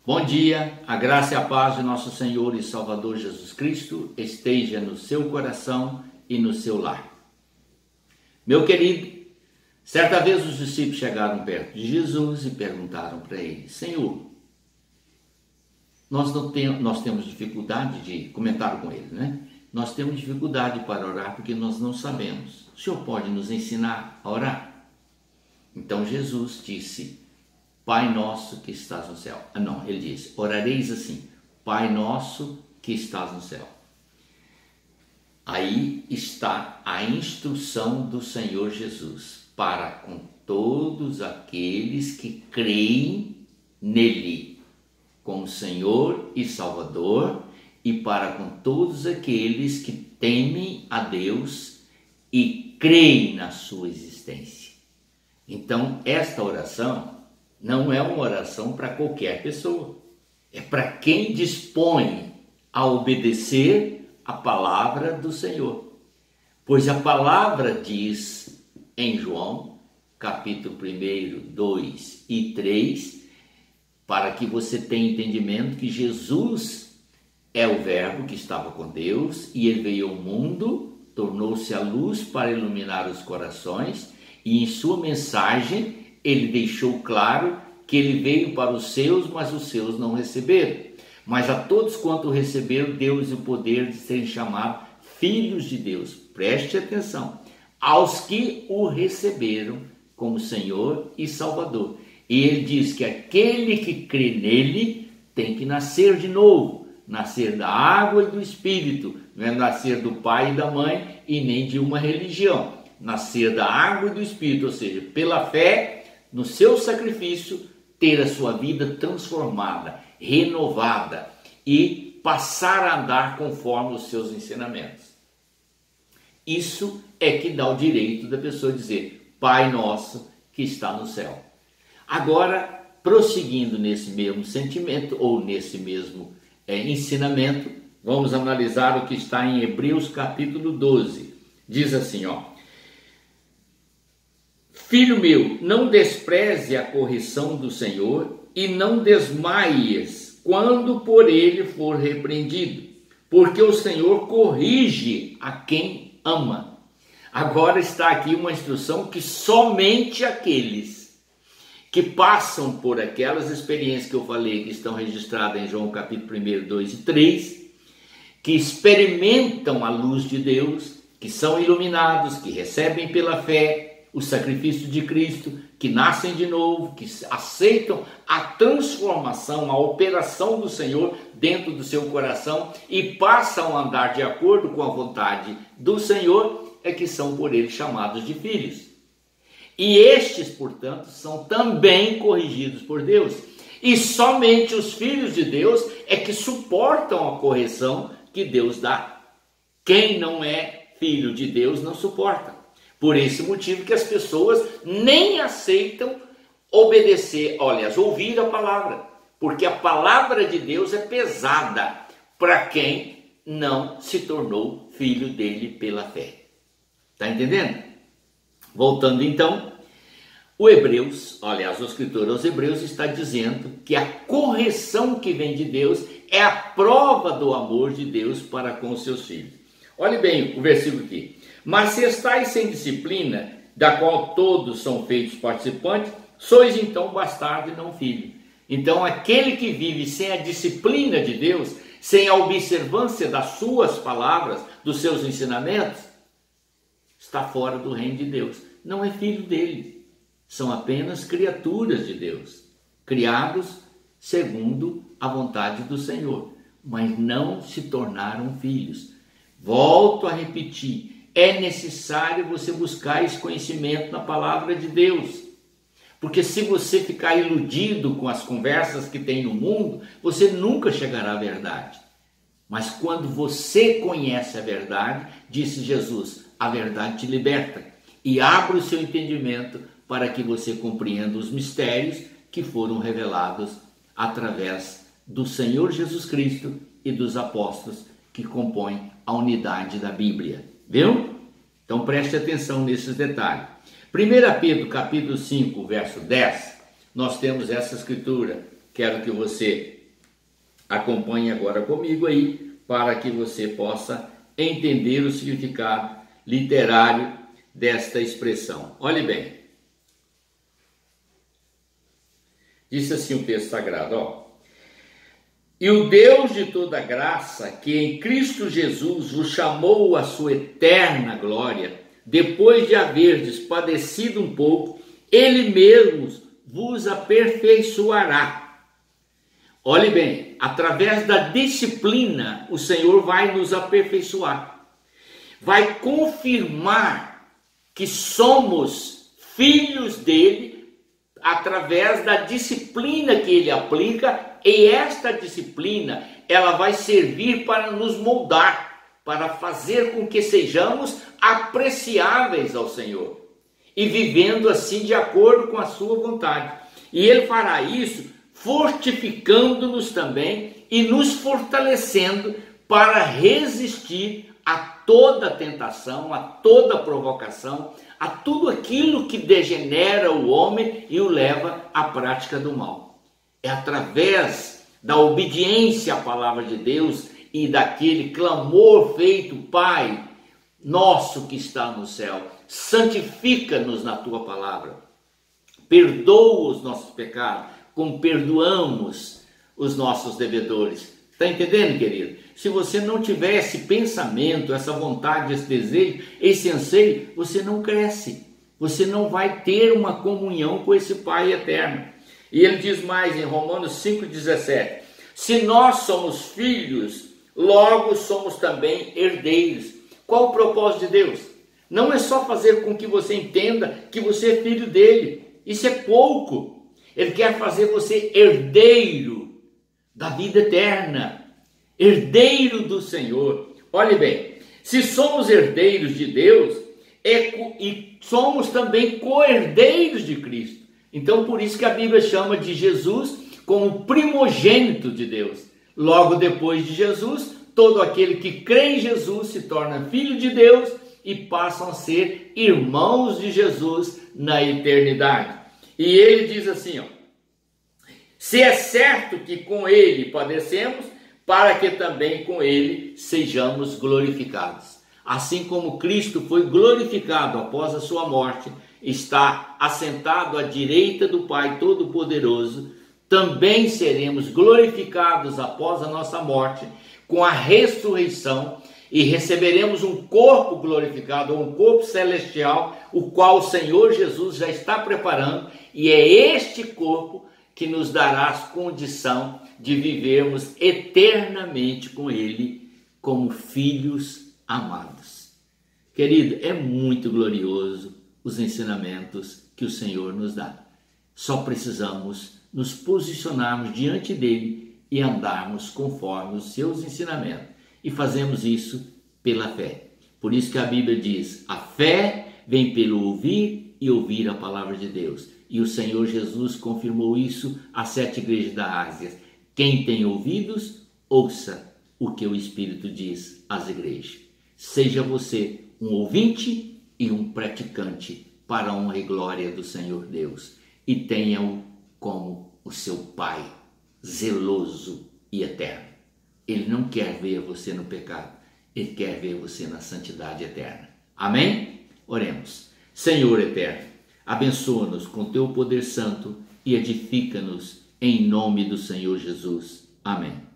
Bom dia, a graça e a paz de nosso Senhor e Salvador Jesus Cristo esteja no seu coração e no seu lar. Meu querido, certa vez os discípulos chegaram perto de Jesus e perguntaram para ele: Senhor, nós temos dificuldade de comentar com ele, né? Nós temos dificuldade para orar porque nós não sabemos. O Senhor pode nos ensinar a orar? Então Jesus disse: Pai nosso que estás no céu. Ele disse: orareis assim: Pai nosso que estás no céu. Aí está a instrução do Senhor Jesus para com todos aqueles que creem nele como Senhor e Salvador, e para com todos aqueles que temem a Deus e creem na sua existência. Então, esta oração não é uma oração para qualquer pessoa. É para quem dispõe a obedecer a palavra do Senhor. Pois a palavra diz em João, capítulo 1, 2 e 3, para que você tenha entendimento que Jesus é o Verbo que estava com Deus e ele veio ao mundo, tornou-se a luz para iluminar os corações, e em sua mensagem ele deixou claro que ele veio para os seus, mas os seus não receberam. Mas a todos quanto receberam, deu-lhes o poder de serem chamados filhos de Deus. Preste atenção. Aos que o receberam como Senhor e Salvador. E ele diz que aquele que crê nele tem que nascer de novo. Nascer da água e do Espírito. Não é nascer do pai e da mãe e nem de uma religião. Nascer da água e do Espírito, ou seja, pela fé no seu sacrifício, ter a sua vida transformada, renovada e passar a andar conforme os seus ensinamentos. Isso é que dá o direito da pessoa dizer: Pai nosso que está no céu. Agora, prosseguindo nesse mesmo sentimento ou nesse mesmo ensinamento, vamos analisar o que está em Hebreus capítulo 12. Diz assim, Filho meu, não despreze a correção do Senhor e não desmaies quando por ele for repreendido, porque o Senhor corrige a quem ama. Agora está aqui uma instrução que somente aqueles que passam por aquelas experiências que eu falei, que estão registradas em João capítulo 1, 2 e 3, que experimentam a luz de Deus, que são iluminados, que recebem pela fé o sacrifício de Cristo, que nascem de novo, que aceitam a transformação, a operação do Senhor dentro do seu coração e passam a andar de acordo com a vontade do Senhor, é que são por ele chamados de filhos. E estes, portanto, são também corrigidos por Deus. E somente os filhos de Deus é que suportam a correção que Deus dá. Quem não é filho de Deus não suporta. Por esse motivo que as pessoas nem aceitam obedecer, ouvir a palavra. Porque a palavra de Deus é pesada para quem não se tornou filho dele pela fé. Está entendendo? Voltando então, o escritor aos Hebreus está dizendo que a correção que vem de Deus é a prova do amor de Deus para com os seus filhos. Olhe bem o versículo aqui. Mas se estáis sem disciplina, da qual todos são feitos participantes, sois então bastardo e não filho. Então aquele que vive sem a disciplina de Deus, sem a observância das suas palavras, dos seus ensinamentos, está fora do reino de Deus. Não é filho dele. São apenas criaturas de Deus, criados segundo a vontade do Senhor, mas não se tornaram filhos. Volto a repetir, é necessário você buscar esse conhecimento na palavra de Deus. Porque se você ficar iludido com as conversas que tem no mundo, você nunca chegará à verdade. Mas quando você conhece a verdade, disse Jesus, a verdade te liberta e abre o seu entendimento para que você compreenda os mistérios que foram revelados através do Senhor Jesus Cristo e dos apóstolos que compõem a unidade da Bíblia. Viu? Então preste atenção nesses detalhes. 1 Pedro capítulo 5, verso 10, nós temos essa escritura Quero que você acompanhe agora comigo aí, para que você possa entender o significado literário desta expressão. Olhe bem. Disse assim o texto sagrado, ó. E o Deus de toda graça, que em Cristo Jesus vos chamou à sua eterna glória, depois de haverdes padecido um pouco, Ele mesmo vos aperfeiçoará. Olhe bem, através da disciplina, o Senhor vai nos aperfeiçoar. Vai confirmar que somos filhos dele através da disciplina que ele aplica, e esta disciplina, ela vai servir para nos moldar, para fazer com que sejamos apreciáveis ao Senhor e vivendo assim de acordo com a sua vontade. E ele fará isso fortificando-nos também e nos fortalecendo para resistir a toda tentação, a toda provocação, a tudo aquilo que degenera o homem e o leva à prática do mal. É através da obediência à palavra de Deus e daquele clamor feito: Pai nosso que está no céu, santifica-nos na tua palavra, perdoa os nossos pecados, como perdoamos os nossos devedores. Está entendendo, querido? Se você não tiver esse pensamento, essa vontade, esse desejo, esse anseio, você não cresce. Você não vai ter uma comunhão com esse Pai eterno. E ele diz mais em Romanos 5,17: se nós somos filhos, logo somos também herdeiros. Qual o propósito de Deus? Não é só fazer com que você entenda que você é filho dele. Isso é pouco. Ele quer fazer você herdeiro da vida eterna, herdeiro do Senhor. Olhe bem, se somos herdeiros de Deus, e somos também co-herdeiros de Cristo. Então, por isso que a Bíblia chama de Jesus como primogênito de Deus. Logo depois de Jesus, todo aquele que crê em Jesus se torna filho de Deus e passam a ser irmãos de Jesus na eternidade. E ele diz assim, ó: se é certo que com ele padecemos, para que também com ele sejamos glorificados. Assim como Cristo foi glorificado após a sua morte, está assentado à direita do Pai Todo-Poderoso, também seremos glorificados após a nossa morte, com a ressurreição, e receberemos um corpo glorificado, um corpo celestial, o qual o Senhor Jesus já está preparando, e é este corpo que nos dará a condição de vivermos eternamente com Ele como filhos amados. Querido, é muito glorioso os ensinamentos que o Senhor nos dá. Só precisamos nos posicionarmos diante dele e andarmos conforme os seus ensinamentos. E fazemos isso pela fé. Por isso que a Bíblia diz: a fé vem pelo ouvir e ouvir a palavra de Deus. E o Senhor Jesus confirmou isso às 7 igrejas da Ásia. Quem tem ouvidos, ouça o que o Espírito diz às igrejas. Seja você um ouvinte e um praticante para a honra e glória do Senhor Deus. E tenha-o como o seu Pai zeloso e eterno. Ele não quer ver você no pecado, ele quer ver você na santidade eterna. Amém? Oremos. Senhor eterno, abençoa-nos com teu poder santo e edifica-nos em nome do Senhor Jesus. Amém.